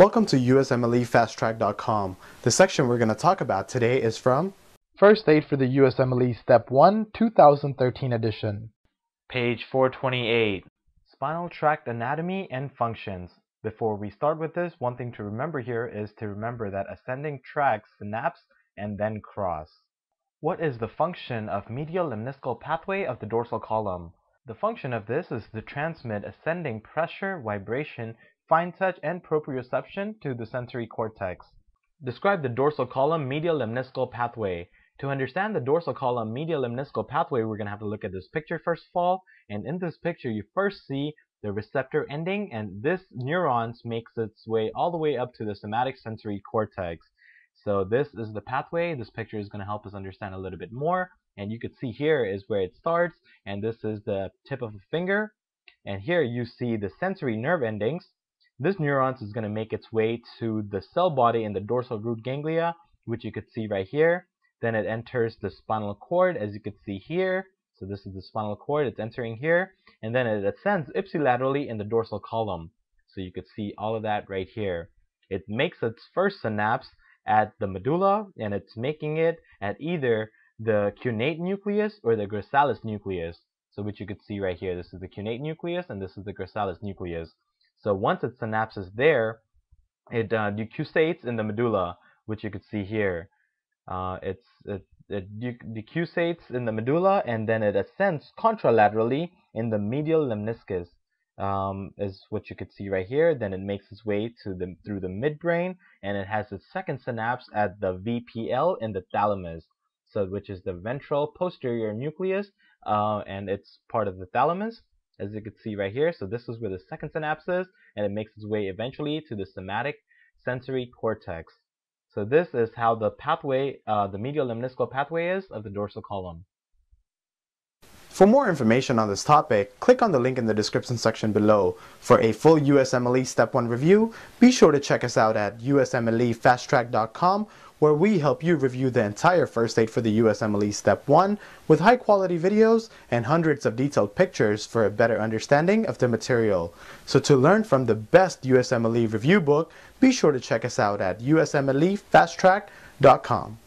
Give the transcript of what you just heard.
Welcome to USMLE The section we're going to talk about today is from First Aid for the USMLE Step 1, 2013 edition. Page 428. Spinal tract anatomy and functions. Before we start with this, one thing to remember here is to remember that ascending tracts synapse and then cross. What is the function of medial lemniscal pathway of the dorsal column? The function of this is to transmit ascending pressure, vibration, fine touch, and proprioception to the sensory cortex. Describe the dorsal column medial lemniscal pathway. To understand the dorsal column medial lemniscal pathway, we're going to have to look at this picture first of all. And in this picture, you first see the receptor ending, and this neurons makes its way all the way up to the somatic sensory cortex. So this is the pathway. This picture is going to help us understand a little bit more. And you could see here is where it starts, and this is the tip of a finger. And here you see the sensory nerve endings. This neurons is going to make its way to the cell body in the dorsal root ganglia, which you could see right here. Then it enters the spinal cord, as you could see here. So this is the spinal cord, it's entering here. And then it ascends ipsilaterally in the dorsal column. So you could see all of that right here. It makes its first synapse at the medulla, and it's making it at either the cuneate nucleus or the gracilis nucleus. So which you could see right here. This is the cuneate nucleus and this is the gracilis nucleus. So once it synapses there, it decussates in the medulla, which you could see here. It decussates in the medulla, and then it ascends contralaterally in the medial lemniscus, is what you could see right here. Then it makes its way to through the midbrain, and it has its second synapse at the VPL in the thalamus, so which is the ventral posterior nucleus, and it's part of the thalamus, as you can see right here. So this is where the second synapse is, and it makes its way eventually to the somatic sensory cortex. So this is how the pathway, the medial lemniscal pathway is of the dorsal column. For more information on this topic, click on the link in the description section below. For a full USMLE Step 1 review, be sure to check us out at USMLEfasttrack.com, where we help you review the entire first aid for the USMLE Step 1 with high quality videos and hundreds of detailed pictures for a better understanding of the material. So to learn from the best USMLE review book, be sure to check us out at USMLEfasttrack.com.